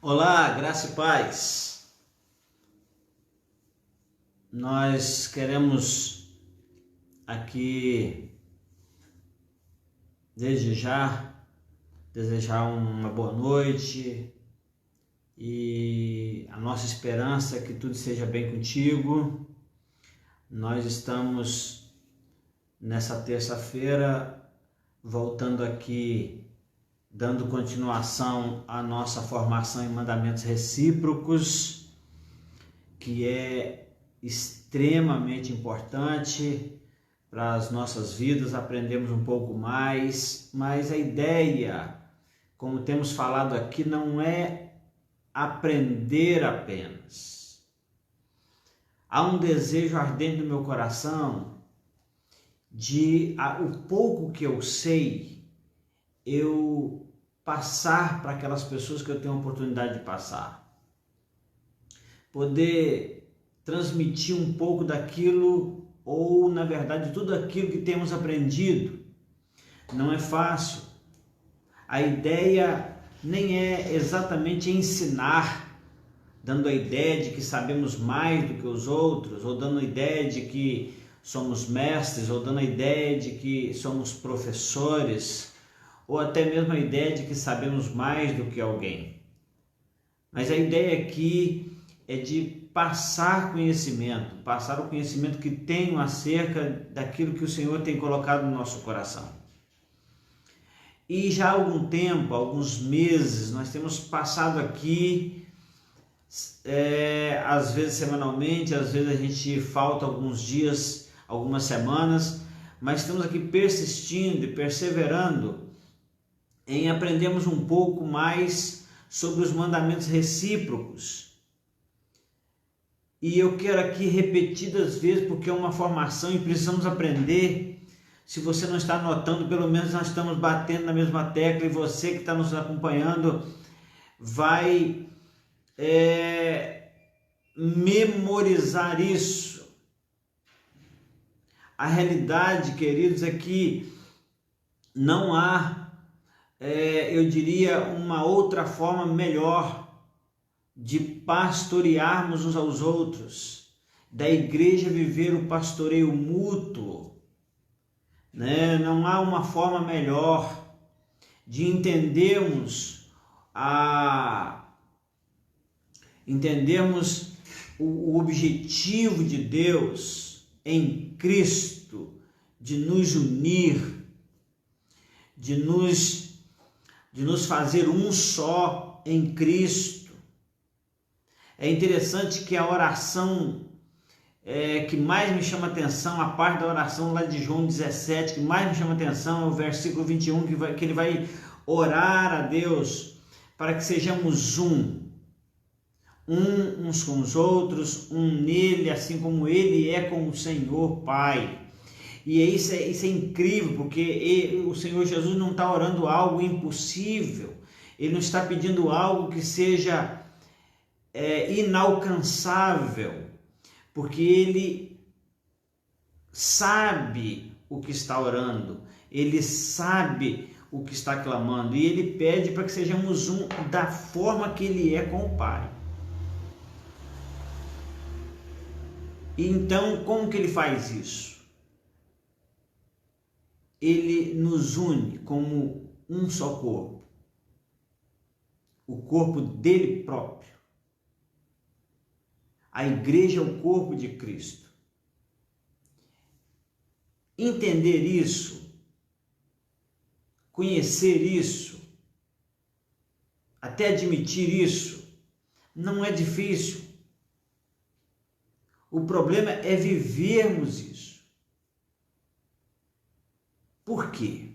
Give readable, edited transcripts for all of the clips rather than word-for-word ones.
Olá, graça e paz. Nós queremos aqui desejar uma boa noite e a nossa esperança é que tudo esteja bem contigo. Nós estamos nessa terça-feira voltando aqui, dando continuação à nossa formação em mandamentos recíprocos, que é extremamente importante para as nossas vidas, aprendemos um pouco mais, mas a ideia, como temos falado aqui, não é aprender apenas. Há um desejo ardente no meu coração de o pouco que eu sei, eu passar para aquelas pessoas que eu tenho a oportunidade de passar. Poder transmitir um pouco daquilo, ou na verdade tudo aquilo que temos aprendido. Não é fácil. A ideia nem é exatamente ensinar, dando a ideia de que sabemos mais do que os outros, ou dando a ideia de que somos mestres, ou dando a ideia de que somos professores, ou até mesmo a ideia de que sabemos mais do que alguém. Mas a ideia aqui é de passar o conhecimento que tenho acerca daquilo que o Senhor tem colocado no nosso coração. E já há algum tempo, alguns meses, nós temos passado aqui, às vezes semanalmente, às vezes a gente falta alguns dias, algumas semanas, mas estamos aqui persistindo e perseverando em aprendermos um pouco mais sobre os mandamentos recíprocos. E eu quero aqui repetidas vezes, porque é uma formação e precisamos aprender. Se você não está anotando, pelo menos nós estamos batendo na mesma tecla, e você que está nos acompanhando vai memorizar isso. A realidade, queridos, é que não há eu diria uma outra forma melhor de pastorearmos uns aos outros, da igreja viver o pastoreio mútuo, né? Não há uma forma melhor de entendermos o objetivo de Deus em Cristo, de nos unir, de nos fazer um só em Cristo. É interessante que a oração que mais me chama atenção, a parte da oração lá de João 17, que mais me chama atenção é o versículo 21, que ele vai orar a Deus para que sejamos uns com os outros, nele, assim como ele é com o Senhor Pai. E isso é incrível, porque o Senhor Jesus não está orando algo impossível, Ele não está pedindo algo que seja inalcançável, porque Ele sabe o que está orando, Ele sabe o que está clamando, e Ele pede para que sejamos da forma que Ele é com o Pai. E então, como que Ele faz isso? Ele nos une como um só corpo, o corpo dele próprio. A igreja é o corpo de Cristo. Entender isso, conhecer isso, até admitir isso, não é difícil. O problema é vivermos isso. Por quê?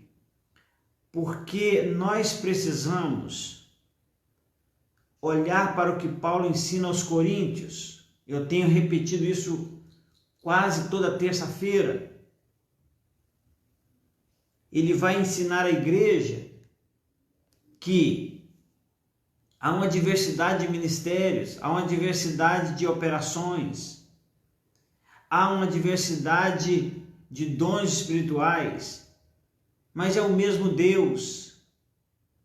Porque nós precisamos olhar para o que Paulo ensina aos Coríntios. Eu tenho repetido isso quase toda terça-feira. Ele vai ensinar à igreja que há uma diversidade de ministérios, há uma diversidade de operações, há uma diversidade de dons espirituais, mas é o mesmo Deus,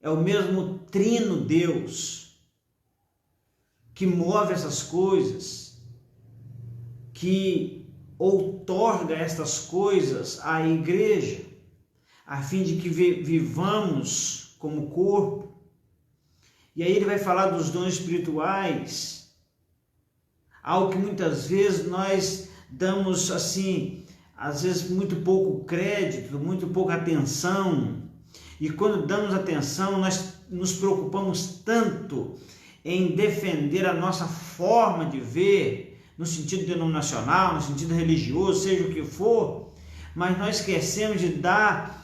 é o mesmo trino Deus. que move essas coisas, que outorga estas coisas à igreja, a fim de que vivamos como corpo. E aí ele vai falar dos dons espirituais, algo que muitas vezes nós damos assim, às vezes muito pouco crédito, muito pouca atenção. E quando damos atenção, nós nos preocupamos tanto em defender a nossa forma de ver, no sentido denominacional, no sentido religioso, seja o que for, mas nós esquecemos de dar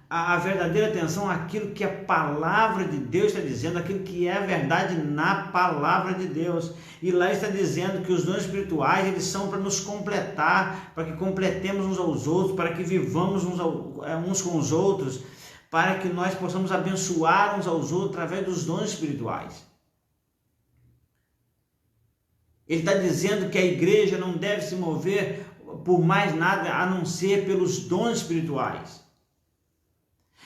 a verdadeira atenção àquilo que a palavra de Deus está dizendo, aquilo que é a verdade na palavra de Deus. E lá está dizendo que os dons espirituais, eles são para nos completar, para que completemos uns aos outros, para que vivamos uns com os outros, para que nós possamos abençoar uns aos outros através dos dons espirituais. Ele está dizendo que a igreja não deve se mover por mais nada a não ser pelos dons espirituais.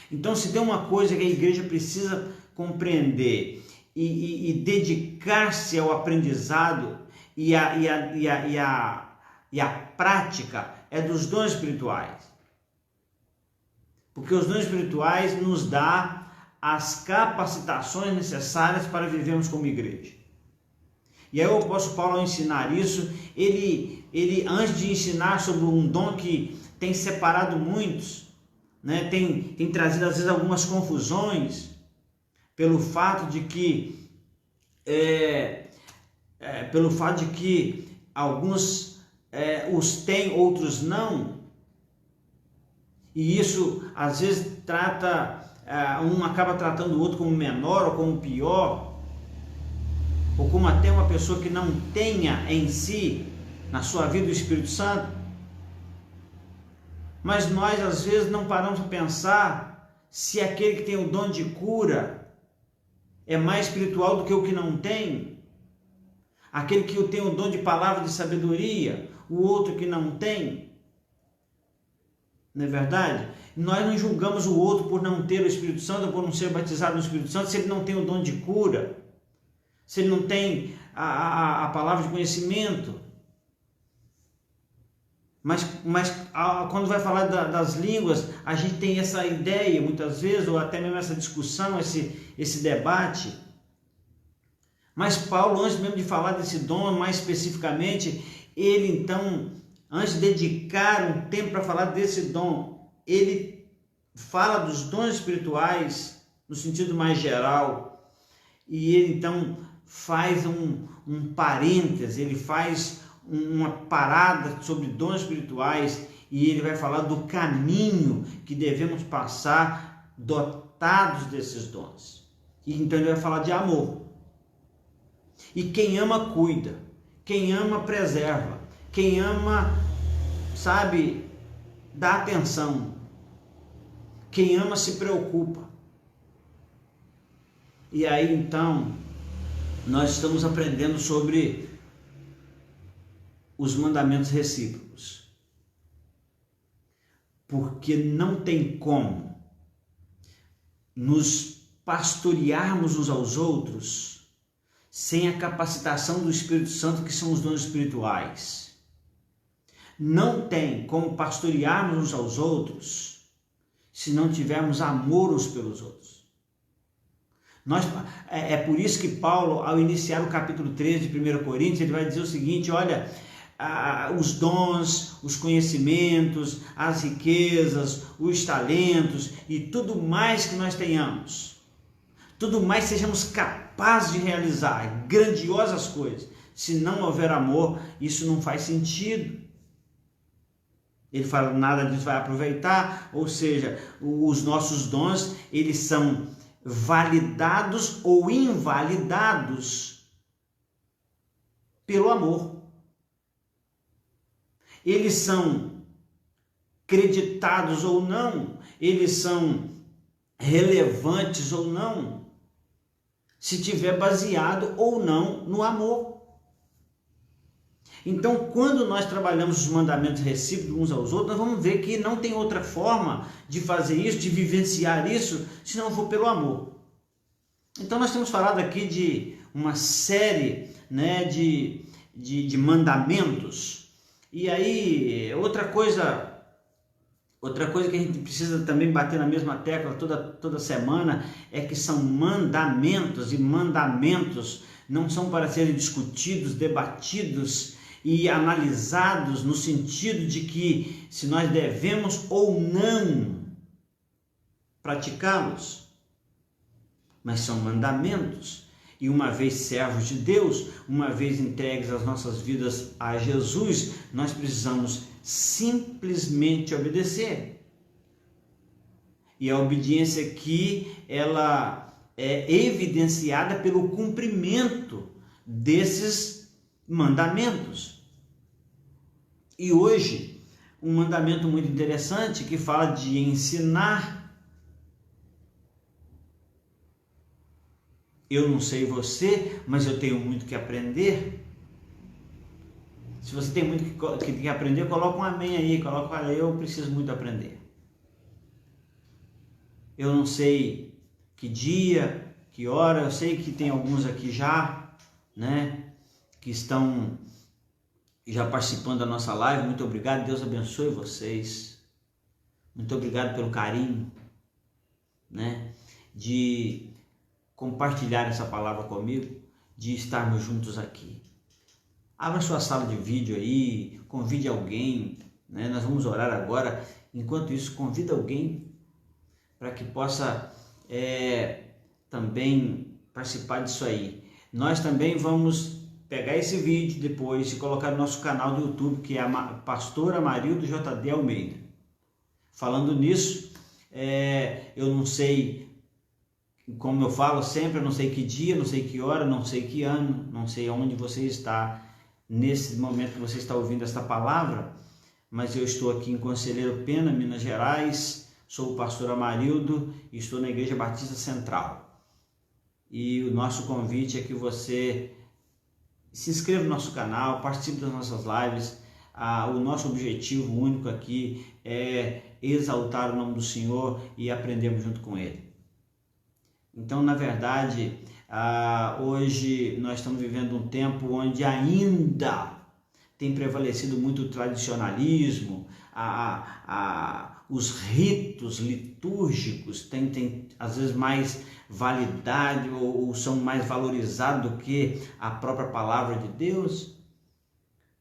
Então, se tem uma coisa que a igreja precisa compreender e dedicar-se ao aprendizado e a prática, é dos dons espirituais. Porque os dons espirituais nos dão as capacitações necessárias para vivermos como igreja. E aí o apóstolo Paulo, ao ensinar isso, ele antes de ensinar sobre um dom que tem separado muitos, né, tem trazido às vezes algumas confusões, pelo fato de que alguns os têm, outros não, e isso às vezes um acaba tratando o outro como menor ou como pior, ou como até uma pessoa que não tenha em si, na sua vida, o Espírito Santo. Mas nós às vezes não paramos para pensar se aquele que tem o dom de cura é mais espiritual do que o que não tem, aquele que tem o dom de palavra de sabedoria, o outro que não tem. Não é verdade? Nós não julgamos o outro por não ter o Espírito Santo, ou por não ser batizado no Espírito Santo, se ele não tem o dom de cura, se ele não tem a palavra de conhecimento. Mas quando vai falar das línguas, a gente tem essa ideia muitas vezes, ou até mesmo essa discussão, esse debate. Mas Paulo, antes mesmo de falar desse dom mais especificamente, ele então, antes de dedicar um tempo para falar desse dom, ele fala dos dons espirituais no sentido mais geral, e ele então faz um parêntese, ele faz uma parada sobre dons espirituais, e ele vai falar do caminho que devemos passar dotados desses dons. E então ele vai falar de amor. E quem ama cuida, quem ama preserva, quem ama, sabe, dá atenção, quem ama se preocupa. E aí então nós estamos aprendendo sobre os mandamentos recíprocos, porque não tem como nos pastorearmos uns aos outros sem a capacitação do Espírito Santo, que são os dons espirituais. Não tem como pastorearmos uns aos outros se não tivermos amor uns pelos outros. É por isso que Paulo, ao iniciar o capítulo 13 de 1 Coríntios, ele vai dizer o seguinte: olha, os dons, os conhecimentos, as riquezas, os talentos e tudo mais que nós tenhamos, tudo mais sejamos capazes de realizar grandiosas coisas, se não houver amor, isso não faz sentido. Ele fala, nada disso vai aproveitar, ou seja, os nossos dons, eles são validados ou invalidados pelo amor. Eles são creditados ou não, eles são relevantes ou não, se tiver baseado ou não no amor. Então, quando nós trabalhamos os mandamentos recíprocos uns aos outros, nós vamos ver que não tem outra forma de fazer isso, de vivenciar isso, se não for pelo amor. Então, nós temos falado aqui de uma série, né, de mandamentos. E aí, outra coisa que a gente precisa também bater na mesma tecla toda semana é que são mandamentos, e mandamentos não são para serem discutidos, debatidos e analisados no sentido de que se nós devemos ou não praticá-los, mas são mandamentos. E uma vez servos de Deus, uma vez entregues as nossas vidas a Jesus, nós precisamos simplesmente obedecer. E a obediência aqui, ela é evidenciada pelo cumprimento desses mandamentos. E hoje, um mandamento muito interessante que fala de ensinar. Eu não sei você, mas eu tenho muito que aprender. Se você tem muito que aprender, coloca um amém aí, coloca, olha, eu preciso muito aprender. Eu não sei que dia, que hora, eu sei que tem alguns aqui já, né, que estão já participando da nossa live. Muito obrigado, Deus abençoe vocês. Muito obrigado pelo carinho, né, de compartilhar essa palavra comigo, de estarmos juntos aqui. Abra sua sala de vídeo aí, convide alguém, né? Nós vamos orar agora. Enquanto isso, convida alguém para que possa também participar disso aí. Nós também vamos pegar esse vídeo depois e colocar no nosso canal do YouTube, que é a Pastor Amarildo JD Almeida. Falando nisso, eu não sei, como eu falo sempre, eu não sei que dia, não sei que hora, não sei que ano, não sei onde você está nesse momento que você está ouvindo esta palavra, mas eu estou aqui em Conselheiro Pena, Minas Gerais, sou o pastor Amarildo e estou na Igreja Batista Central. E o nosso convite é que você se inscreva no nosso canal, participe das nossas lives. O nosso objetivo único aqui é exaltar o nome do Senhor e aprendermos junto com Ele. Então, na verdade, hoje nós estamos vivendo um tempo onde ainda tem prevalecido muito o tradicionalismo, os ritos litúrgicos têm às vezes mais validade ou são mais valorizados do que a própria palavra de Deus,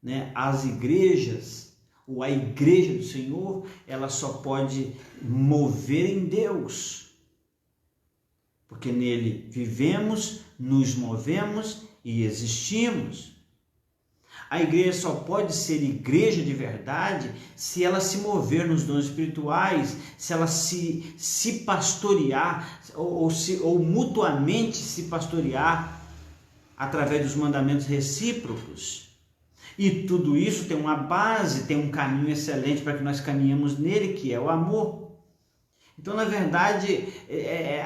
né? As igrejas, ou a igreja do Senhor, ela só pode mover em Deus, porque nele vivemos, nos movemos e existimos. A igreja só pode ser igreja de verdade se ela se mover nos dons espirituais, se ela se pastorear ou mutuamente se pastorear através dos mandamentos recíprocos. E tudo isso tem uma base, tem um caminho excelente para que nós caminhemos nele, que é o amor. Então, na verdade,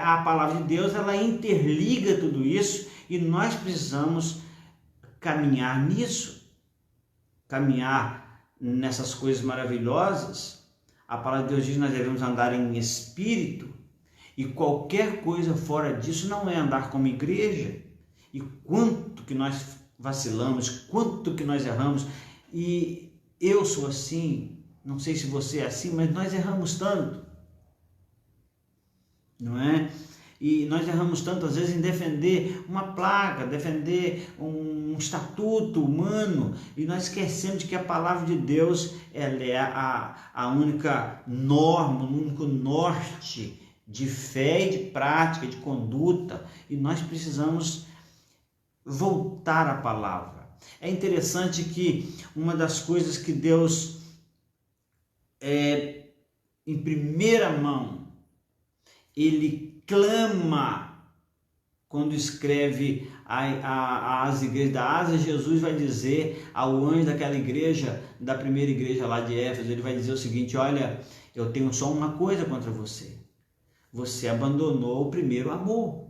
a palavra de Deus, ela interliga tudo isso e nós precisamos caminhar nisso, caminhar nessas coisas maravilhosas. A palavra de Deus diz que nós devemos andar em espírito e qualquer coisa fora disso não é andar como igreja. E quanto que nós vacilamos, quanto que nós erramos, e eu sou assim, não sei se você é assim, mas nós erramos tanto. Não é? E nós erramos tanto às vezes em defender uma placa, defender um estatuto humano, e nós esquecemos de que a palavra de Deus ela é a única norma, o único norte de fé e de prática, de conduta, e nós precisamos voltar à palavra. É interessante que uma das coisas que Deus em primeira mão ele clama quando escreve às igrejas da Ásia. Jesus vai dizer ao anjo daquela igreja, da primeira igreja lá de Éfeso, ele vai dizer o seguinte: olha, eu tenho só uma coisa contra você, você abandonou o primeiro amor.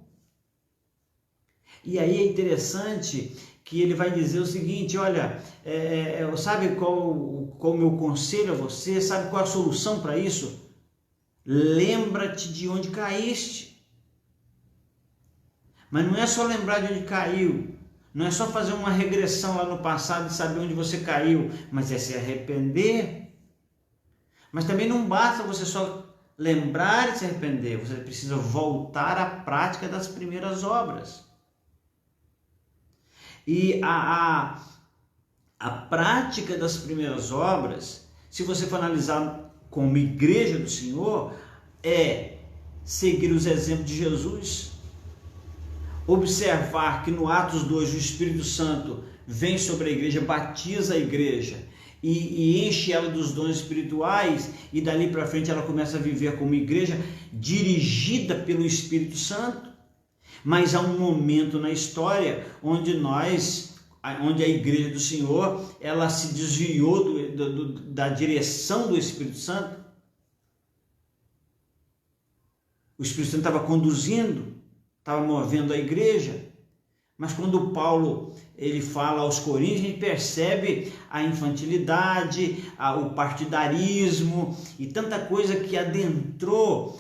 E aí é interessante que ele vai dizer o seguinte: olha, sabe qual o meu conselho a você, sabe qual a solução para isso? Lembra-te de onde caíste. Mas não é só lembrar de onde caiu, não é só fazer uma regressão lá no passado e saber onde você caiu, mas é se arrepender. Mas também não basta você só lembrar e se arrepender, você precisa voltar à prática das primeiras obras. E a prática das primeiras obras, se você for analisar como igreja do Senhor, é seguir os exemplos de Jesus, observar que no Atos 2 o Espírito Santo vem sobre a igreja, batiza a igreja e enche ela dos dons espirituais, e dali para frente ela começa a viver como igreja dirigida pelo Espírito Santo. Mas há um momento na história onde a igreja do Senhor, ela se desviou da direção do Espírito Santo. O Espírito Santo estava conduzindo, estava movendo a igreja, mas quando Paulo ele fala aos Coríntios, a gente percebe a infantilidade, o partidarismo e tanta coisa que adentrou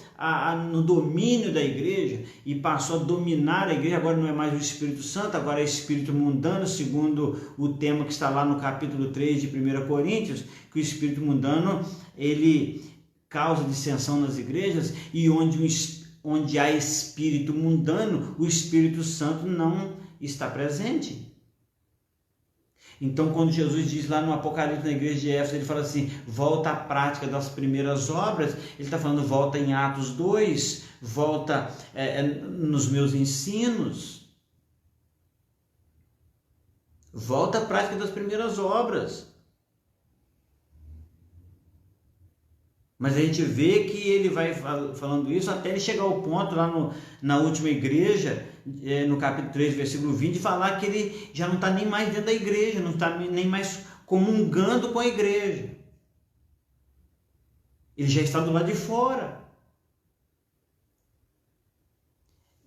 no domínio da igreja e passou a dominar a igreja. Agora não é mais o Espírito Santo, agora é espírito mundano, segundo o tema que está lá no capítulo 3 de 1 Coríntios, que o espírito mundano ele causa dissensão nas igrejas, e onde há espírito mundano, o Espírito Santo não está presente. Então, quando Jesus diz lá no Apocalipse na igreja de Éfeso, ele fala assim, volta à prática das primeiras obras, ele está falando volta em Atos 2, volta nos meus ensinos, volta à prática das primeiras obras. Mas a gente vê que ele vai falando isso até ele chegar ao ponto lá na última igreja, no capítulo 3, versículo 20, de falar que ele já não está nem mais dentro da igreja, não está nem mais comungando com a igreja. Ele já está do lado de fora.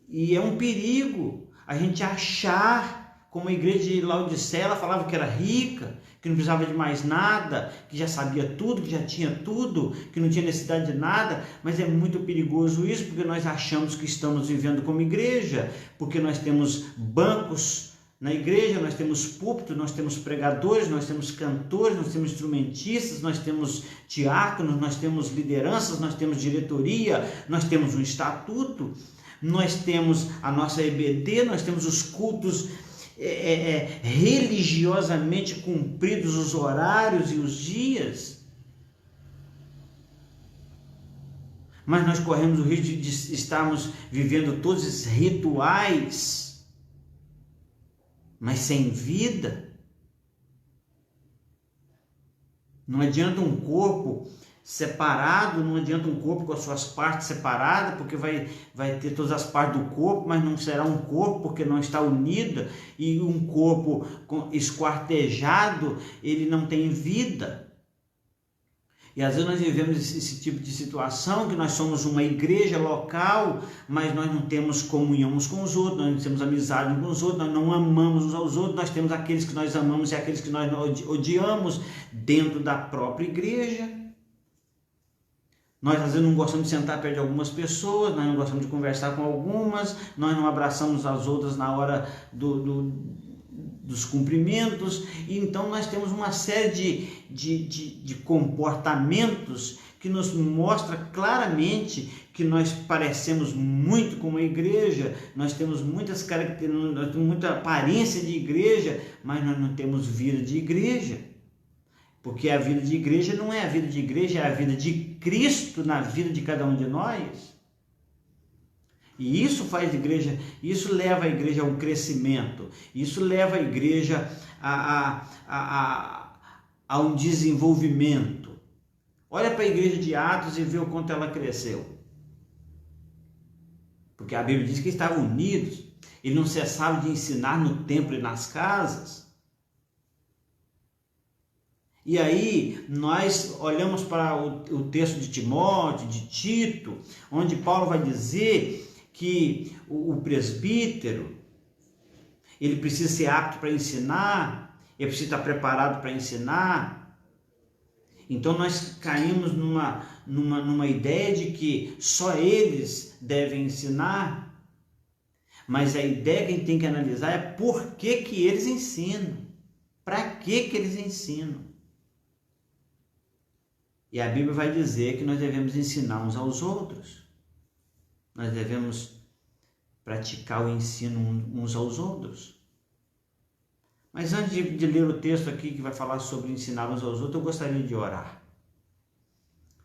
E é um perigo a gente achar, como a igreja de Laodiceia, ela falava que era rica, que não precisava de mais nada, que já sabia tudo, que já tinha tudo, que não tinha necessidade de nada. Mas é muito perigoso isso, porque nós achamos que estamos vivendo como igreja, porque nós temos bancos na igreja, nós temos púlpito, nós temos pregadores, nós temos cantores, nós temos instrumentistas, nós temos diáconos, nós temos lideranças, nós temos diretoria, nós temos um estatuto, nós temos a nossa EBD, nós temos os cultos religiosamente cumpridos, os horários e os dias. Mas nós corremos o risco de estarmos vivendo todos esses rituais, mas sem vida. Não adianta um corpo separado, não adianta um corpo com as suas partes separadas, porque vai ter todas as partes do corpo, mas não será um corpo porque não está unido, e um corpo esquartejado, ele não tem vida. E às vezes nós vivemos esse tipo de situação, que nós somos uma igreja local, mas nós não temos comunhão uns com os outros, nós não temos amizade uns com os outros, nós não amamos uns aos outros, nós temos aqueles que nós amamos e aqueles que nós odiamos dentro da própria igreja. Nós às vezes não gostamos de sentar perto de algumas pessoas, nós não gostamos de conversar com algumas, nós não abraçamos as outras na hora dos cumprimentos, e então nós temos uma série de comportamentos que nos mostra claramente que nós parecemos muito com uma igreja, nós temos muitas características, nós temos muita aparência de igreja, mas nós não temos vida de igreja. Porque a vida de igreja não é a vida de igreja, é a vida de Cristo na vida de cada um de nós. E isso faz a igreja, isso leva a igreja a um crescimento, isso leva a igreja a um desenvolvimento. Olha para a igreja de Atos e vê o quanto ela cresceu. Porque a Bíblia diz que estavam unidos, eles não cessavam de ensinar no templo e nas casas. E aí nós olhamos para o texto de Timóteo, de Tito, onde Paulo vai dizer que o presbítero, ele precisa ser apto para ensinar, ele precisa estar preparado para ensinar. Então nós caímos numa ideia de que só eles devem ensinar, Mas a ideia que a gente tem que analisar é por que que eles ensinam. Para que que eles ensinam? E a Bíblia vai dizer que nós devemos ensinar uns aos outros. Nós devemos praticar o ensino uns aos outros. Mas antes de ler o texto aqui que vai falar sobre ensinar uns aos outros, eu gostaria de orar.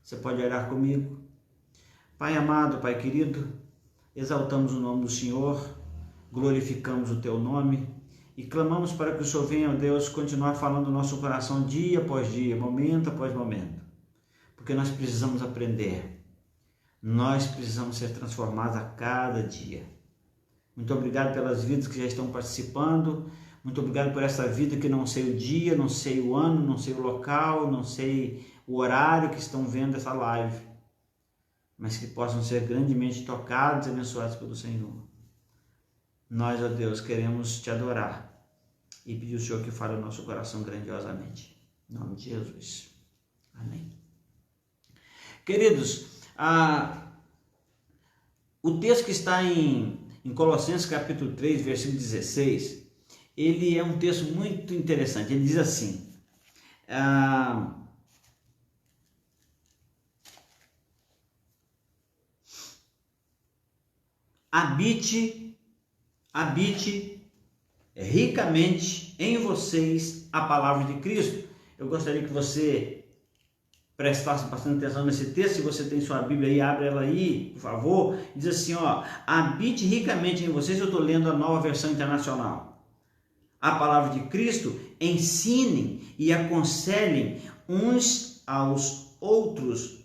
Você pode orar comigo? Pai amado, Pai querido, exaltamos o nome do Senhor, glorificamos o Teu nome e clamamos para que o Senhor venha, ó Deus, continuar falando no nosso coração dia após dia, momento após momento, porque nós precisamos aprender, nós precisamos ser transformados a cada dia. Muito obrigado pelas vidas que já estão participando, muito obrigado por essa vida que não sei o dia, não sei o ano, não sei o local, não sei o horário que estão vendo essa live, mas que possam ser grandemente tocados e abençoados pelo Senhor. Nós, ó Deus, queremos Te adorar e pedir ao Senhor que fale o nosso coração grandiosamente. Em nome de Jesus. Amém. Queridos, o texto que está em Colossenses capítulo 3, versículo 16, ele é um texto muito interessante. Ele diz assim, habite ricamente em vocês a palavra de Cristo. Eu gostaria que você prestasse bastante atenção nesse texto. Se você tem sua Bíblia aí, abre ela aí, por favor. Diz assim, ó, habite ricamente em vocês. Eu estou lendo a Nova Versão Internacional. A palavra de Cristo, ensinem e aconselhem uns aos outros.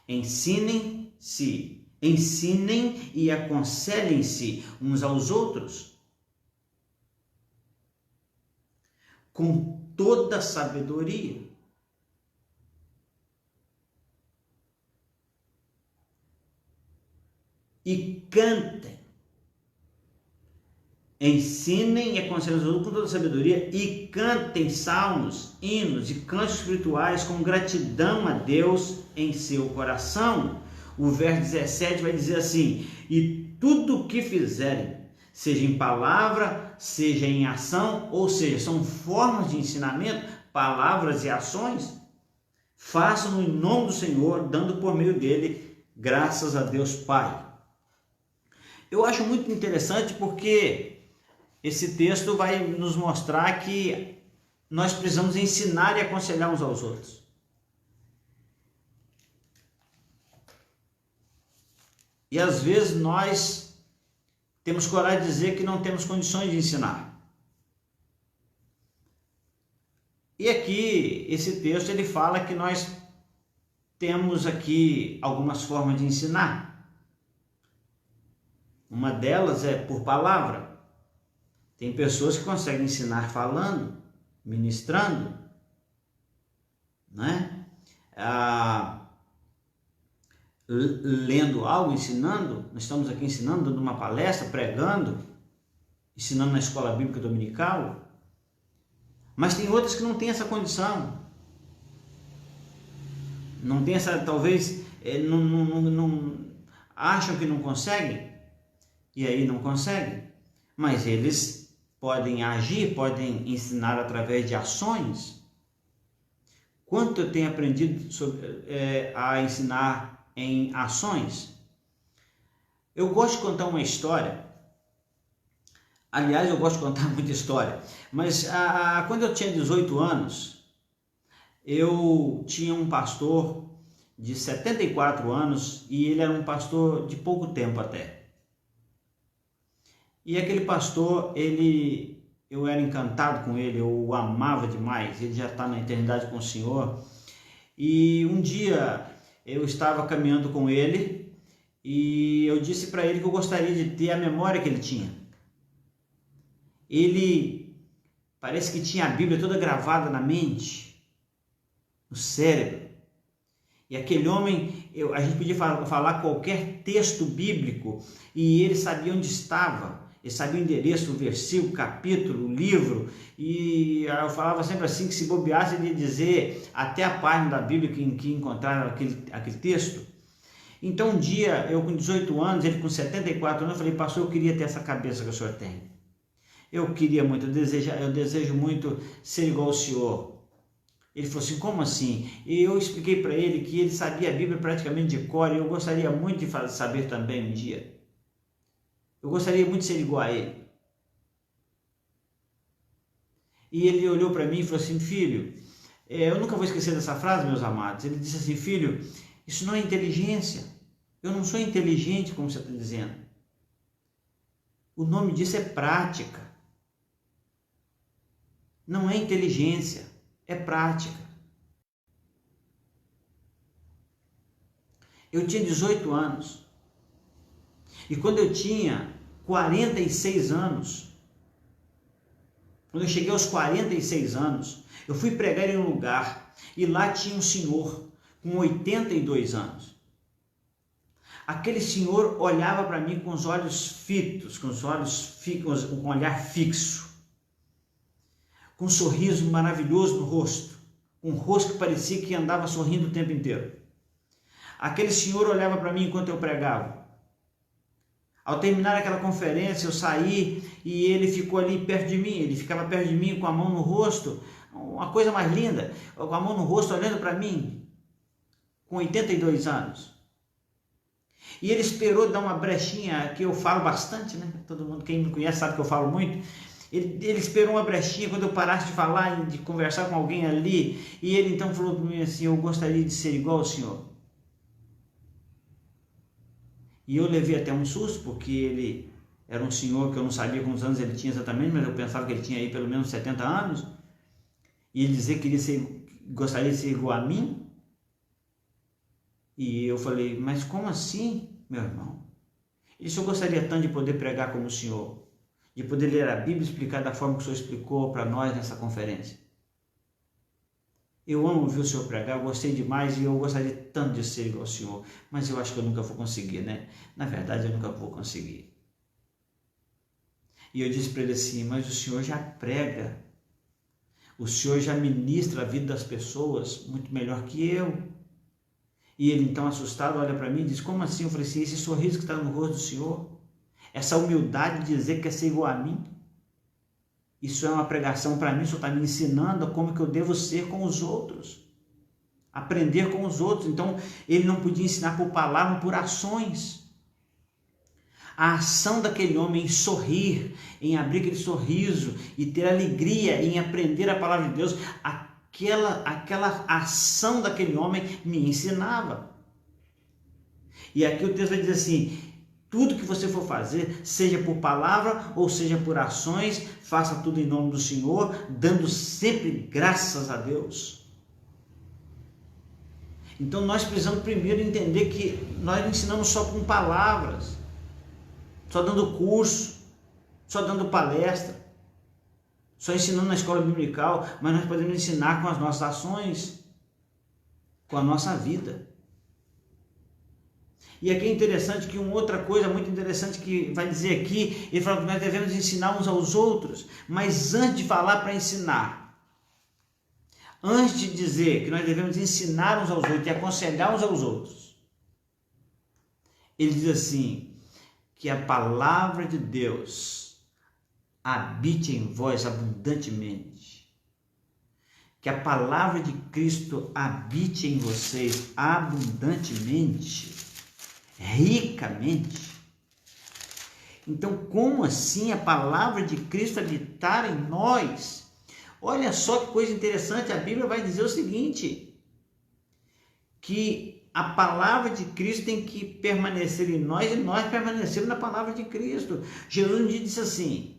Ensinem e aconselhem-se uns aos outros com toda sabedoria. E cantem. Ensinem e aconselhem os outros com toda sabedoria e cantem salmos, hinos e cantos espirituais com gratidão a Deus em seu coração. O verso 17 vai dizer assim, e tudo o que fizerem, seja em palavra, seja em ação, ou seja, são formas de ensinamento, palavras e ações, façam em nome do Senhor, dando por meio dele graças a Deus Pai. Eu acho muito interessante porque esse texto vai nos mostrar que nós precisamos ensinar e aconselhar uns aos outros. E às vezes nós temos coragem de dizer que não temos condições de ensinar. E aqui, esse texto, ele fala que nós temos aqui algumas formas de ensinar. Uma delas é por palavra. Tem pessoas que conseguem ensinar falando, ministrando, né? Lendo algo, ensinando. Nós estamos aqui ensinando, dando uma palestra, pregando, ensinando na escola bíblica dominical. Mas tem outras que não têm essa condição. Não tem essa, talvez, não acham que não conseguem, e aí não conseguem. Mas eles podem agir, podem ensinar através de ações. Quanto eu tenho aprendido a ensinar em ações? Eu gosto de contar uma história. Aliás, eu gosto de contar muita história. Mas quando eu tinha 18 anos, eu tinha um pastor de 74 anos e ele era um pastor de pouco tempo até. E aquele pastor, eu era encantado com ele, eu o amava demais, ele já está na eternidade com o Senhor. E um dia eu estava caminhando com ele e eu disse para ele que eu gostaria de ter a memória que ele tinha. Ele parece que tinha a Bíblia toda gravada na mente, no cérebro. E aquele homem, a gente podia falar qualquer texto bíblico e ele sabia onde estava. Ele sabia o endereço, o versículo, o capítulo, o livro, e eu falava sempre assim, que se bobeasse ele ia dizer até a página da Bíblia em que encontraram aquele texto. Então um dia, eu com 18 anos, ele com 74 anos, eu falei, pastor, eu queria ter essa cabeça que o senhor tem. Eu queria muito, eu desejo muito ser igual ao senhor. Ele falou assim, como assim? E eu expliquei para ele que ele sabia a Bíblia praticamente de cor, e eu gostaria muito de saber também um dia. Eu gostaria muito de ser igual a ele. E ele olhou para mim e falou assim, filho, eu nunca vou esquecer dessa frase, meus amados. Ele disse assim, filho, isso não é inteligência. Eu não sou inteligente, como você está dizendo. O nome disso é prática. Não é inteligência, é prática. Eu tinha 18 anos. E quando eu tinha 46 anos, quando eu cheguei aos 46 anos, eu fui pregar em um lugar e lá tinha um senhor com 82 anos. Aquele senhor olhava para mim com os olhos fitos, com um olhar fixo, com um sorriso maravilhoso no rosto, um rosto que parecia que andava sorrindo o tempo inteiro. Aquele senhor olhava para mim enquanto eu pregava. Ao terminar aquela conferência, eu saí e ele ficou ali perto de mim. Ele ficava perto de mim com a mão no rosto, uma coisa mais linda, com a mão no rosto olhando para mim, com 82 anos. E ele esperou dar uma brechinha, que eu falo bastante, né? Todo mundo, quem me conhece sabe que eu falo muito. Ele esperou uma brechinha quando eu parasse de falar, de conversar com alguém ali, e ele então falou para mim assim, eu gostaria de ser igual ao senhor. E eu levei até um susto, porque ele era um senhor que eu não sabia quantos anos ele tinha exatamente, mas eu pensava que ele tinha aí pelo menos 70 anos, e ele dizia que gostaria de ser igual a mim. E eu falei, mas como assim, meu irmão? Ele disse, eu gostaria tanto de poder pregar como o senhor, de poder ler a Bíblia e explicar da forma que o senhor explicou para nós nessa conferência. Eu amo ouvir o senhor pregar, eu gostei demais e eu gostaria tanto de ser igual ao senhor, mas eu acho que eu nunca vou conseguir, né? Na verdade, eu nunca vou conseguir. E eu disse para ele assim, mas o senhor já prega, o senhor já ministra a vida das pessoas muito melhor que eu. E ele então assustado olha para mim e diz, como assim? Eu falei assim, esse sorriso que está no rosto do senhor, essa humildade de dizer que quer ser igual a mim, isso é uma pregação para mim, o senhor está me ensinando como que eu devo ser com os outros, aprender com os outros. Então ele não podia ensinar por palavras, por ações. A ação daquele homem em sorrir, em abrir aquele sorriso e ter alegria em aprender a palavra de Deus, aquela ação daquele homem me ensinava. E aqui o texto vai dizer assim, tudo que você for fazer, seja por palavra ou seja por ações, faça tudo em nome do Senhor, dando sempre graças a Deus. Então nós precisamos primeiro entender que nós não ensinamos só com palavras, só dando curso, só dando palestra, só ensinando na escola dominical, mas nós podemos ensinar com as nossas ações, com a nossa vida. E aqui é interessante que uma outra coisa muito interessante que vai dizer aqui, ele fala que nós devemos ensinar uns aos outros, mas antes de falar para ensinar, antes de dizer que nós devemos ensinar uns aos outros e aconselhar uns aos outros, ele diz assim, que a palavra de Deus habite em vós abundantemente. Que a palavra de Cristo habite em vocês abundantemente, ricamente. Então, como assim a palavra de Cristo habitar em nós? Olha só que coisa interessante, a Bíblia vai dizer o seguinte, que a palavra de Cristo tem que permanecer em nós e nós permanecemos na palavra de Cristo. Jesus um dia disse assim,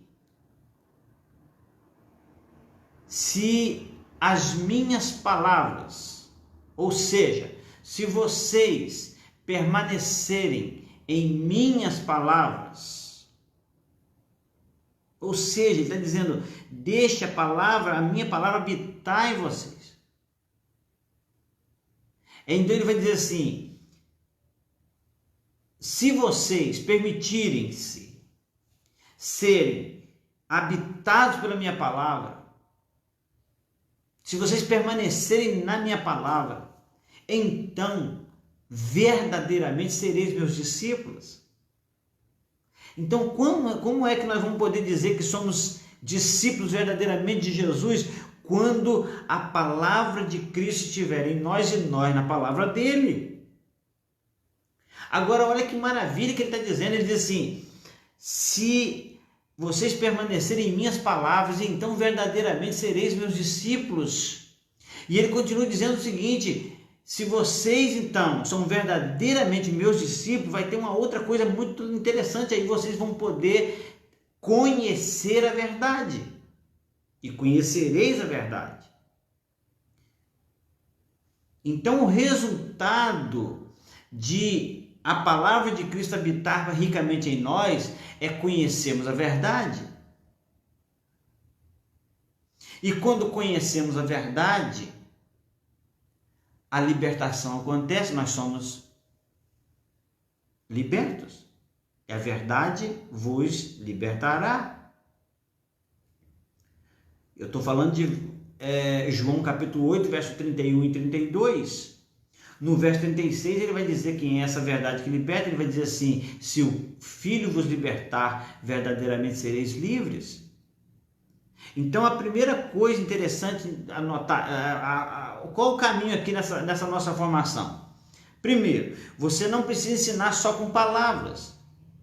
se as minhas palavras, ou seja, se vocês permanecerem em minhas palavras, ou seja, ele está dizendo, deixe a minha palavra habitar em vocês. Então ele vai dizer assim, se vocês permitirem-se serem habitados pela minha palavra, se vocês permanecerem na minha palavra, então verdadeiramente sereis meus discípulos. Então, como é que nós vamos poder dizer que somos discípulos verdadeiramente de Jesus quando a palavra de Cristo estiver em nós e nós na palavra dele? Agora, olha que maravilha que ele está dizendo. Ele diz assim: se vocês permanecerem em minhas palavras, então verdadeiramente sereis meus discípulos. E ele continua dizendo o seguinte: se vocês então são verdadeiramente meus discípulos, vai ter uma outra coisa muito interessante aí, vocês vão poder conhecer a verdade. E conhecereis a verdade. Então o resultado de a palavra de Cristo habitar ricamente em nós é conhecermos a verdade. E quando conhecemos a verdade, a libertação acontece, nós somos libertos. E a verdade vos libertará. Eu estou falando de João capítulo 8, verso 31 e 32. No verso 36 ele vai dizer quem é essa verdade que liberta. Ele vai dizer assim: se o Filho vos libertar, verdadeiramente sereis livres. Então a primeira coisa interessante a notar, qual o caminho aqui nessa nossa formação? Primeiro, você não precisa ensinar só com palavras.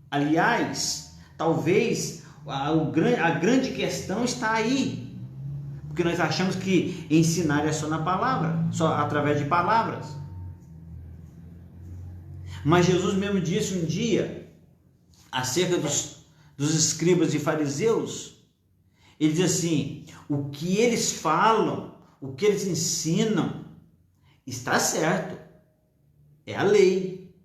Aliás, talvez a grande questão está aí, porque nós achamos que ensinar é só na palavra, só através de palavras. Mas Jesus mesmo disse um dia acerca dos escribas e fariseus. Ele diz assim: o que eles falam, o que eles ensinam, está certo, é a lei.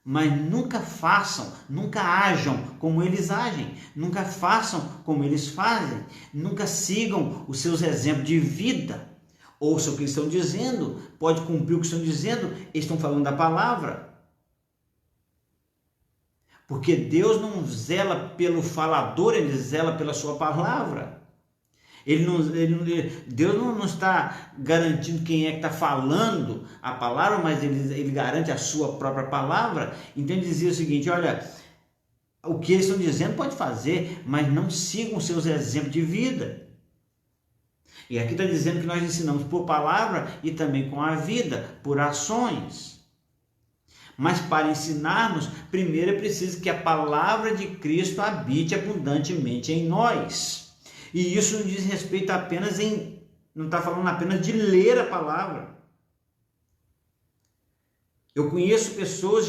Mas nunca façam, nunca ajam como eles agem, nunca façam como eles fazem, nunca sigam os seus exemplos de vida. Ouça o que eles estão dizendo, pode cumprir o que estão dizendo, eles estão falando da palavra. Porque Deus não zela pelo falador, ele zela pela sua palavra. Deus não está garantindo quem é que está falando a palavra, mas ele garante a sua própria palavra. Então ele dizia o seguinte: olha, o que eles estão dizendo pode fazer, mas não sigam os seus exemplos de vida. E aqui está dizendo que nós ensinamos por palavra e também com a vida, por ações. Mas para ensinarmos, primeiro é preciso que a palavra de Cristo habite abundantemente em nós. E isso não diz respeito apenas não está falando apenas de ler a palavra. Eu já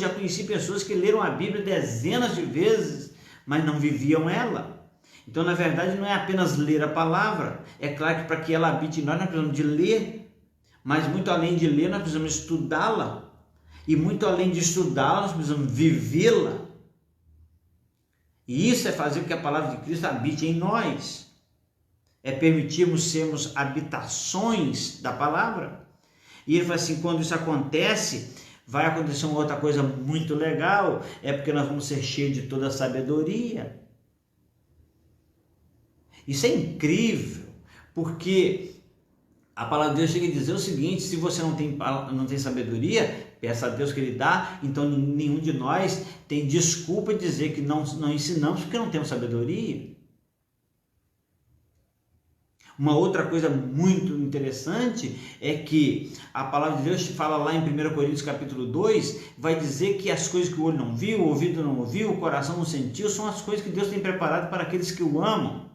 conheci pessoas que leram a Bíblia dezenas de vezes, mas não viviam ela. Então, na verdade, não é apenas ler a palavra. É claro que para que ela habite em nós precisamos de ler, mas muito além de ler, nós precisamos estudá-la. E muito além de estudá-la, nós precisamos vivê-la. E isso é fazer com que a palavra de Cristo habite em nós. É permitirmos sermos habitações da palavra. E ele fala assim: quando isso acontece, vai acontecer uma outra coisa muito legal, é porque nós vamos ser cheios de toda a sabedoria. Isso é incrível, porque a palavra de Deus chega a dizer o seguinte: se você não tem sabedoria, peça a Deus que Ele dá. Então nenhum de nós tem desculpa de dizer que não ensinamos porque não temos sabedoria. Uma outra coisa muito interessante é que a palavra de Deus fala lá em 1 Coríntios capítulo 2, vai dizer que as coisas que o olho não viu, o ouvido não ouviu, o coração não sentiu, são as coisas que Deus tem preparado para aqueles que o amam.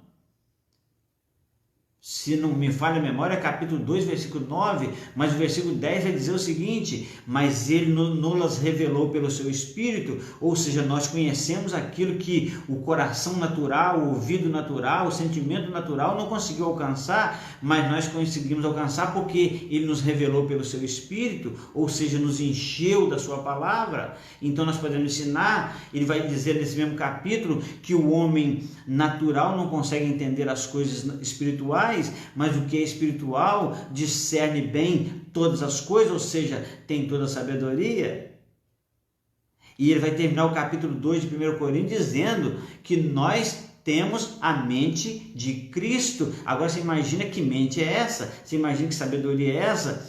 Se não me falha a memória, capítulo 2, versículo 9, mas o versículo 10 vai dizer o seguinte: mas ele nos revelou pelo seu Espírito, ou seja, nós conhecemos aquilo que o coração natural, o ouvido natural, o sentimento natural não conseguiu alcançar, mas nós conseguimos alcançar porque ele nos revelou pelo seu Espírito, ou seja, nos encheu da sua palavra. Então nós podemos ensinar. Ele vai dizer nesse mesmo capítulo que o homem natural não consegue entender as coisas espirituais, mas o que é espiritual discerne bem todas as coisas, ou seja, tem toda a sabedoria. E ele vai terminar o capítulo 2 de 1 Coríntios dizendo que nós temos a mente de Cristo. Agora você imagina que mente é essa? Você imagina que sabedoria é essa?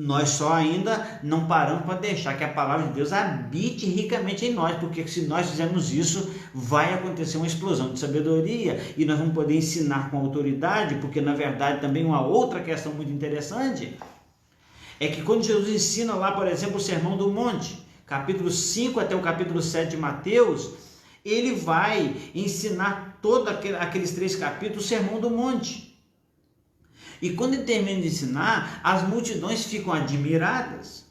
nós só ainda não paramos para deixar que a palavra de Deus habite ricamente em nós, porque se nós fizermos isso, vai acontecer uma explosão de sabedoria e nós vamos poder ensinar com autoridade, porque na verdade também uma outra questão muito interessante é que quando Jesus ensina lá, por exemplo, o Sermão do Monte, capítulo 5 até o capítulo 7 de Mateus, ele vai ensinar todos aqueles 3 capítulos, o Sermão do Monte. E quando ele termina de ensinar, as multidões ficam admiradas.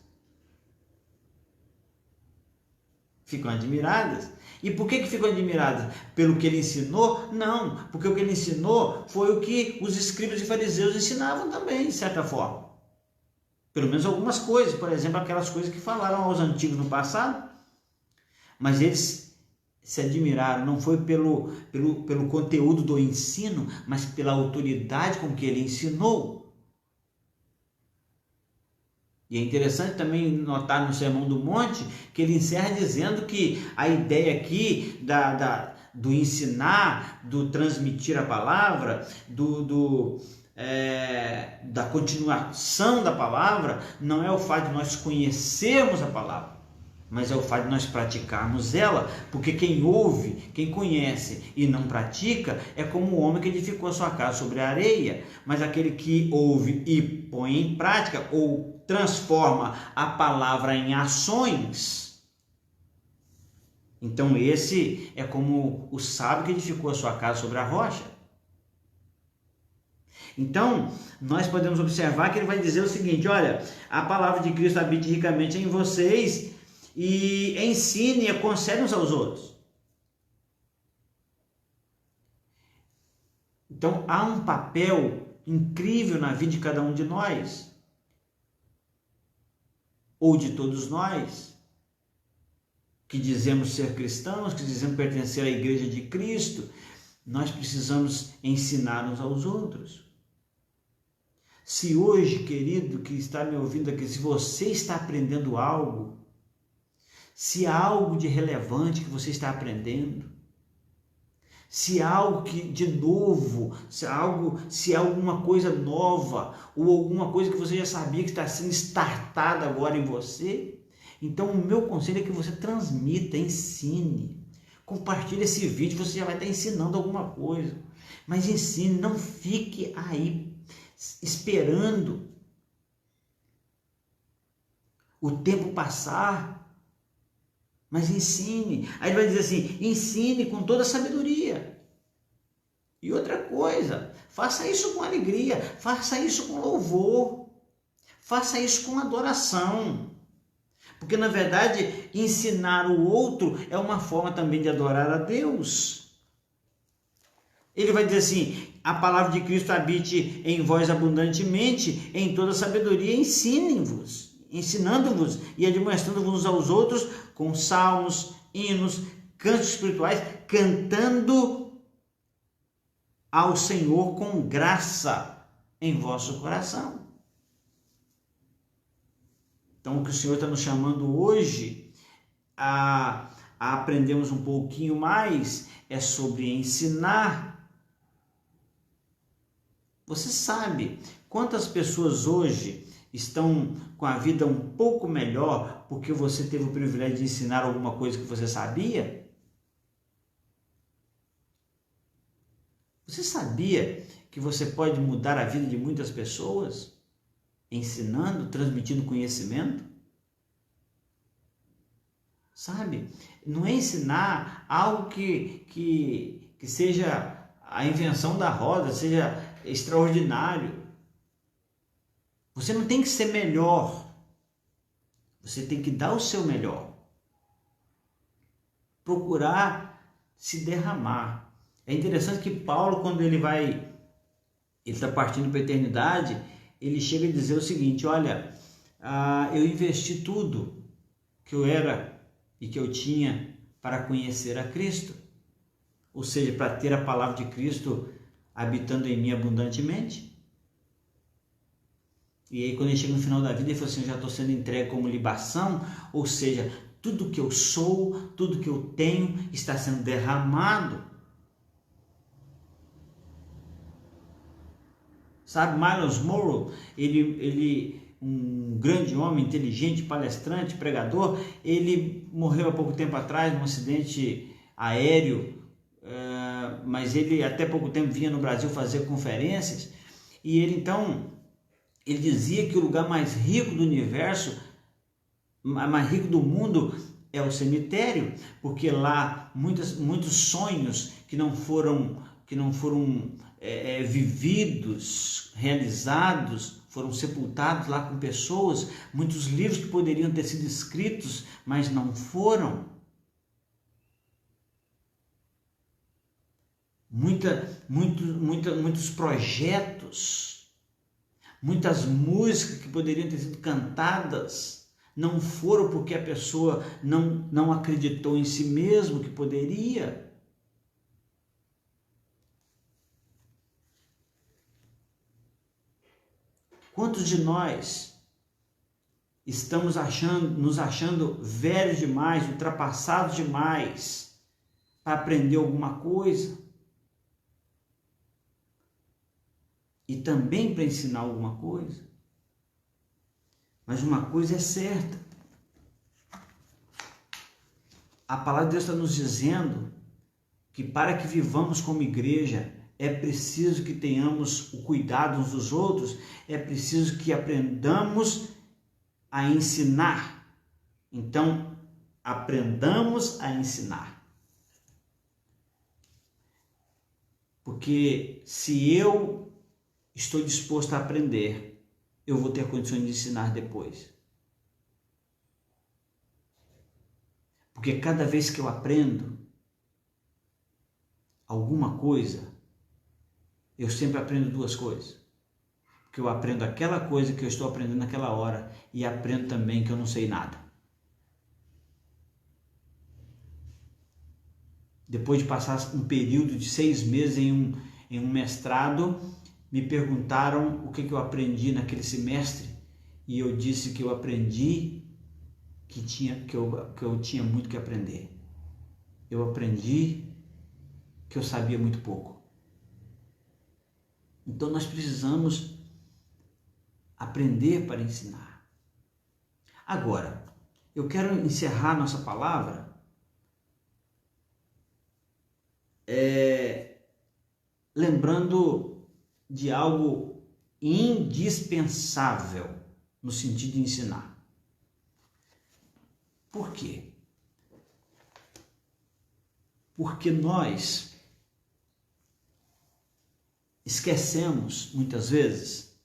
Ficam admiradas. E por que ficam admiradas? Pelo que ele ensinou? Não, porque o que ele ensinou foi o que os escribas e fariseus ensinavam também, de certa forma. Pelo menos algumas coisas, por exemplo, aquelas coisas que falaram aos antigos no passado. Mas eles se admiraram, não foi pelo conteúdo do ensino, mas pela autoridade com que ele ensinou. E é interessante também notar no Sermão do Monte que ele encerra dizendo que a ideia aqui do ensinar, do transmitir a palavra, da continuação da palavra, não é o fato de nós conhecermos a palavra, mas é o fato de nós praticarmos ela, porque quem ouve, quem conhece e não pratica, é como o homem que edificou a sua casa sobre a areia, mas aquele que ouve e põe em prática, ou transforma a palavra em ações, então esse é como o sábio que edificou a sua casa sobre a rocha. Então, nós podemos observar que ele vai dizer o seguinte, olha, a palavra de Cristo habite ricamente em vocês, e ensine e aconselhe uns aos outros. Então há um papel incrível na vida de cada um de nós, ou de todos nós, que dizemos ser cristãos, que dizemos pertencer à igreja de Cristo. Nós precisamos ensinar uns aos outros. Se hoje, querido, que está me ouvindo aqui, se você está aprendendo algo, se há algo de relevante que você está aprendendo, se há algo que de novo, se há alguma coisa nova, ou alguma coisa que você já sabia que está sendo startada agora em você, então o meu conselho é que você transmita, ensine, compartilhe esse vídeo, você já vai estar ensinando alguma coisa, mas ensine, não fique aí esperando o tempo passar, mas ensine. Aí ele vai dizer assim, ensine com toda a sabedoria. E outra coisa, faça isso com alegria, faça isso com louvor, faça isso com adoração. Porque na verdade, ensinar o outro é uma forma também de adorar a Deus. Ele vai dizer assim, a palavra de Cristo habite em vós abundantemente, em toda sabedoria, ensinem-vos, ensinando-vos e admoestando-vos uns aos outros com salmos, hinos, cantos espirituais, cantando ao Senhor com graça em vosso coração. Então o que o Senhor está nos chamando hoje a aprendermos um pouquinho mais é sobre ensinar. Você sabe quantas pessoas hoje estão com a vida um pouco melhor porque você teve o privilégio de ensinar alguma coisa que você sabia? Você sabia que você pode mudar a vida de muitas pessoas ensinando, transmitindo conhecimento? Sabe? Não é ensinar algo que seja a invenção da roda, seja extraordinário. Você não tem que ser melhor, você tem que dar o seu melhor, procurar se derramar. É interessante que Paulo, quando ele está partindo para a eternidade, ele chega a dizer o seguinte, olha, eu investi tudo que eu era e que eu tinha para conhecer a Cristo, ou seja, para ter a palavra de Cristo habitando em mim abundantemente. E aí quando ele chega no final da vida, ele fala assim, eu já estou sendo entregue como libação, ou seja, tudo que eu sou, tudo que eu tenho está sendo derramado. Sabe, Miles Monroe, ele um grande homem, inteligente, palestrante, pregador. Ele morreu há pouco tempo atrás num acidente aéreo, mas ele até pouco tempo vinha no Brasil fazer conferências, e ele então, ele dizia que o lugar mais rico do universo, mais rico do mundo, é o cemitério, porque lá muitos sonhos que não foram vividos, realizados, foram sepultados lá com pessoas, muitos livros que poderiam ter sido escritos, mas não foram. Muitos projetos, muitas músicas que poderiam ter sido cantadas, não foram porque a pessoa não acreditou em si mesmo que poderia. Quantos de nós estamos nos achando velhos demais, ultrapassados demais para aprender alguma coisa? E também para ensinar alguma coisa? Mas uma coisa é certa. A palavra de Deus está nos dizendo que para que vivamos como igreja, é preciso que tenhamos o cuidado uns dos outros, é preciso que aprendamos a ensinar. Então, aprendamos a ensinar. Porque se eu estou disposto a aprender, eu vou ter condições de ensinar depois. Porque cada vez que eu aprendo alguma coisa, eu sempre aprendo duas coisas. Porque eu aprendo aquela coisa que eu estou aprendendo naquela hora e aprendo também que eu não sei nada. Depois de passar um período de 6 meses em um mestrado, me perguntaram o que eu aprendi naquele semestre e eu disse que eu aprendi que eu tinha muito que aprender. Eu aprendi que eu sabia muito pouco. Então nós precisamos aprender para ensinar. Agora, eu quero encerrar nossa palavra lembrando de algo indispensável no sentido de ensinar. Por quê? Porque nós esquecemos muitas vezes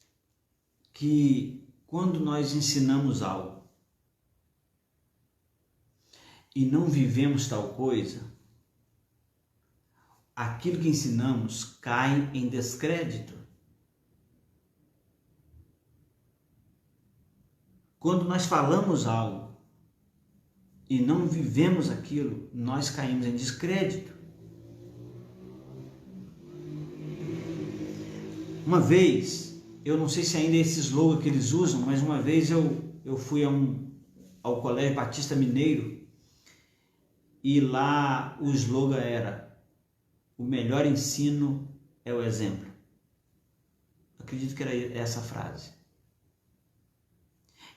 que quando nós ensinamos algo e não vivemos tal coisa, aquilo que ensinamos cai em descrédito. Quando nós falamos algo e não vivemos aquilo, nós caímos em descrédito. Uma vez, eu não sei se ainda é esse slogan que eles usam, mas uma vez eu fui ao Colégio Batista Mineiro e lá o slogan era: o melhor ensino é o exemplo. Acredito que era essa frase.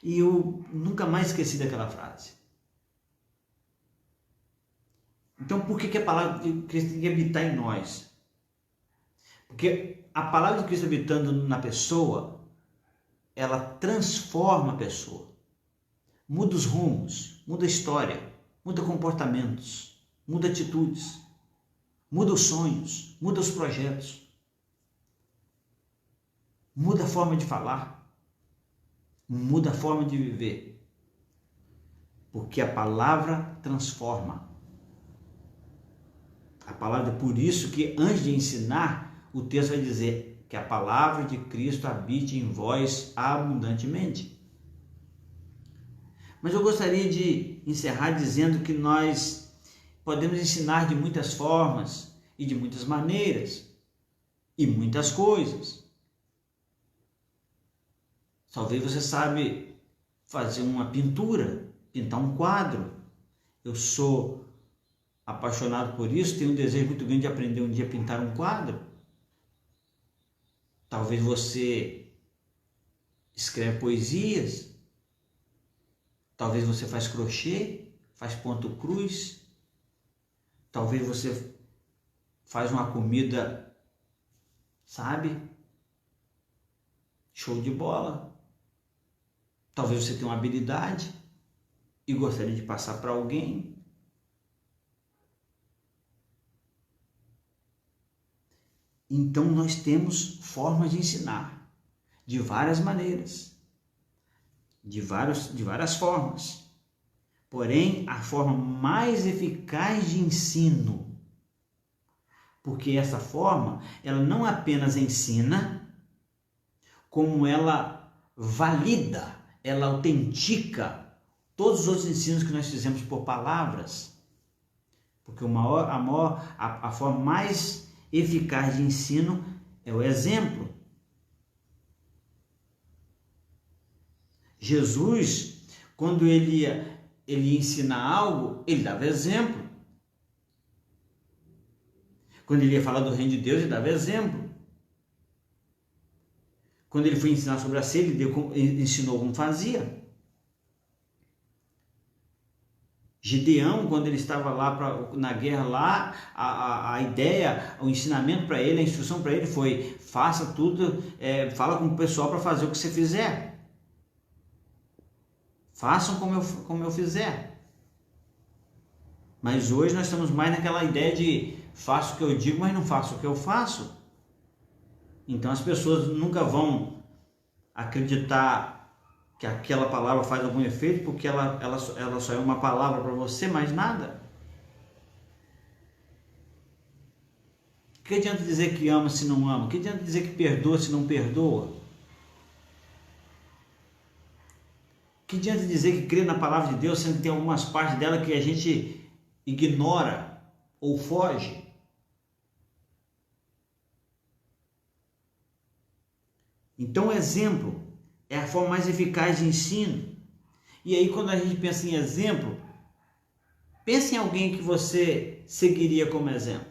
E eu nunca mais esqueci daquela frase. Então, por que a palavra de Cristo tem que habitar em nós? Porque a palavra de Cristo habitando na pessoa, ela transforma a pessoa. Muda os rumos, muda a história, muda comportamentos, muda atitudes, muda os sonhos, muda os projetos, muda a forma de falar, muda a forma de viver. Porque a palavra transforma. A palavra, por isso que antes de ensinar, o texto vai dizer que a palavra de Cristo habite em vós abundantemente. Mas eu gostaria de encerrar dizendo que nós podemos ensinar de muitas formas e de muitas maneiras e muitas coisas. Talvez você sabe fazer uma pintura, pintar um quadro. Eu sou apaixonado por isso, tenho um desejo muito grande de aprender um dia a pintar um quadro. Talvez você escreve poesias, talvez você faz crochê, faz ponto cruz, talvez você faz uma comida, sabe? Show de bola. Talvez você tenha uma habilidade e gostaria de passar para alguém. Então nós temos formas de ensinar, de várias maneiras, de várias formas. Porém, a forma mais eficaz de ensino, porque essa forma, ela não apenas ensina, como ela valida, ela autentica todos os outros ensinos que nós fizemos por palavras. Porque a forma mais eficaz de ensino é o exemplo. Jesus, quando ele ia ensinar algo, ele dava exemplo. Quando ele ia falar do reino de Deus, ele dava exemplo. Quando ele foi ensinar sobre a ceia, ele ensinou como fazia. Gideão, quando ele estava lá na guerra lá, a ideia, o ensinamento para ele, a instrução para ele foi: faça tudo, fala com o pessoal para fazer o que você fizer. Façam como eu fizer. Mas hoje nós estamos mais naquela ideia de faço o que eu digo, mas não faço o que eu faço. Então as pessoas nunca vão acreditar que aquela palavra faz algum efeito, porque ela só é uma palavra para você, mais nada. Que adianta dizer que ama se não ama? Que adianta dizer que perdoa se não perdoa? Que adianta dizer que crê na palavra de Deus, sendo que tem algumas partes dela que a gente ignora ou foge? Então, o exemplo é a forma mais eficaz de ensino. E aí, quando a gente pensa em exemplo, pense em alguém que você seguiria como exemplo.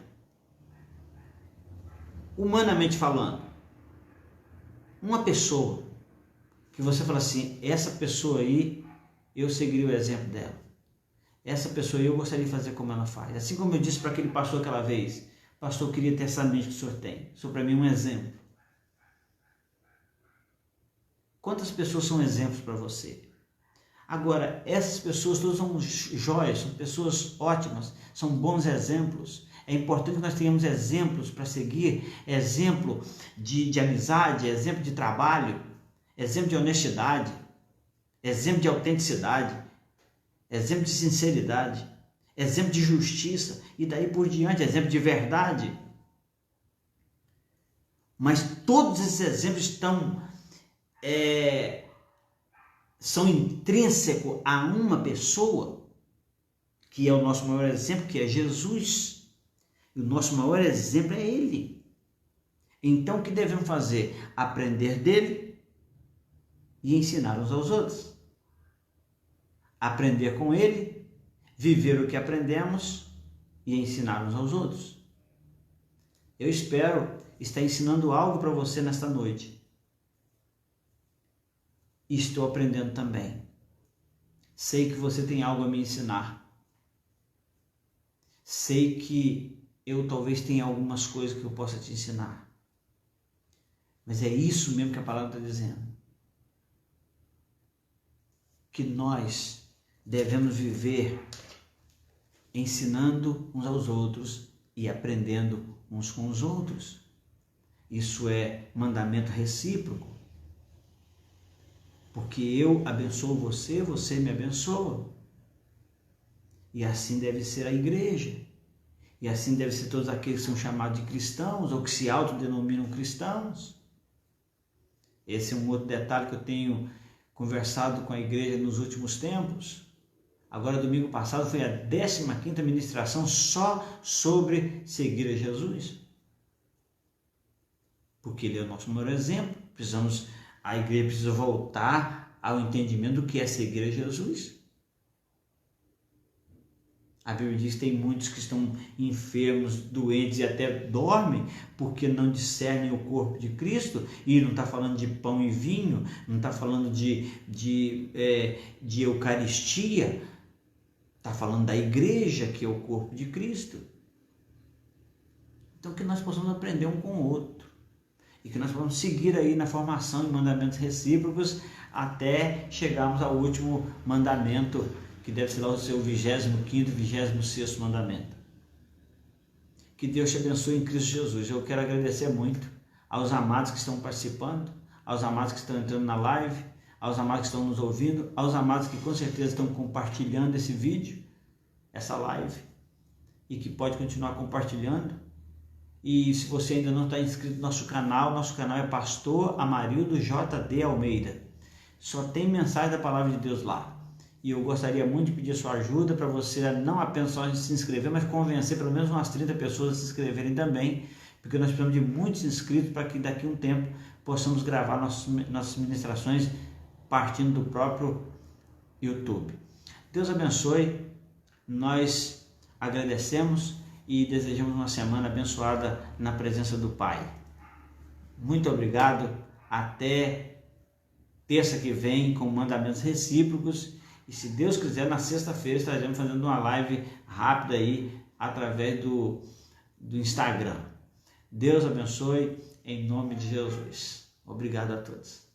Humanamente falando, uma pessoa que você fala assim: essa pessoa aí, eu seguiria o exemplo dela. Essa pessoa aí, eu gostaria de fazer como ela faz. Assim como eu disse para aquele pastor aquela vez: pastor, eu queria ter essa mente que o senhor tem. O senhor para mim é um exemplo. Quantas pessoas são exemplos para você? Agora, essas pessoas todas são joias, são pessoas ótimas, são bons exemplos. É importante que nós tenhamos exemplos para seguir, exemplo de amizade, exemplo de trabalho, exemplo de honestidade, exemplo de autenticidade, exemplo de sinceridade, exemplo de justiça e daí por diante, exemplo de verdade. Mas todos esses exemplos são intrínsecos a uma pessoa, que é o nosso maior exemplo, que é Jesus. E o nosso maior exemplo é Ele. Então, o que devemos fazer? Aprender dele e ensinar uns aos outros. Aprender com Ele, viver o que aprendemos e ensinar uns aos outros. Eu espero estar ensinando algo para você nesta noite. E estou aprendendo também. Sei que você tem algo a me ensinar. Sei que eu talvez tenha algumas coisas que eu possa te ensinar. Mas é isso mesmo que a palavra está dizendo. Que nós devemos viver ensinando uns aos outros e aprendendo uns com os outros. Isso é mandamento recíproco. Porque eu abençoo você, você me abençoa. E assim deve ser a igreja. E assim deve ser todos aqueles que são chamados de cristãos ou que se autodenominam cristãos. Esse é um outro detalhe que eu tenho conversado com a igreja nos últimos tempos. Agora, domingo passado, foi a 15ª ministração só sobre seguir a Jesus. Porque Ele é o nosso maior exemplo. A igreja precisa voltar ao entendimento do que é seguir a Jesus. A Bíblia diz que tem muitos que estão enfermos, doentes e até dormem porque não discernem o corpo de Cristo. E não está falando de pão e vinho, não está falando de Eucaristia, está falando da igreja, que é o corpo de Cristo. Então que nós possamos aprender um com o outro e que nós possamos seguir aí na formação de mandamentos recíprocos até chegarmos ao último mandamento, que deve ser lá o seu 25º, 26º mandamento. Que Deus te abençoe em Cristo Jesus. Eu quero agradecer muito aos amados que estão participando, aos amados que estão entrando na live, aos amados que estão nos ouvindo, aos amados que com certeza estão compartilhando esse vídeo, essa live, e que pode continuar compartilhando. E se você ainda não está inscrito no nosso canal é Pastor Amarildo J.D. Almeida. Só tem mensagem da Palavra de Deus lá. E eu gostaria muito de pedir a sua ajuda para você não apenas só se inscrever, mas convencer pelo menos umas 30 pessoas a se inscreverem também, porque nós precisamos de muitos inscritos para que daqui a um tempo possamos gravar nossas ministrações partindo do próprio YouTube. Deus abençoe, nós agradecemos e desejamos uma semana abençoada na presença do Pai. Muito obrigado, até terça que vem com mandamentos recíprocos. E se Deus quiser, na sexta-feira estaremos fazendo uma live rápida aí através do Instagram. Deus abençoe em nome de Jesus. Obrigado a todos.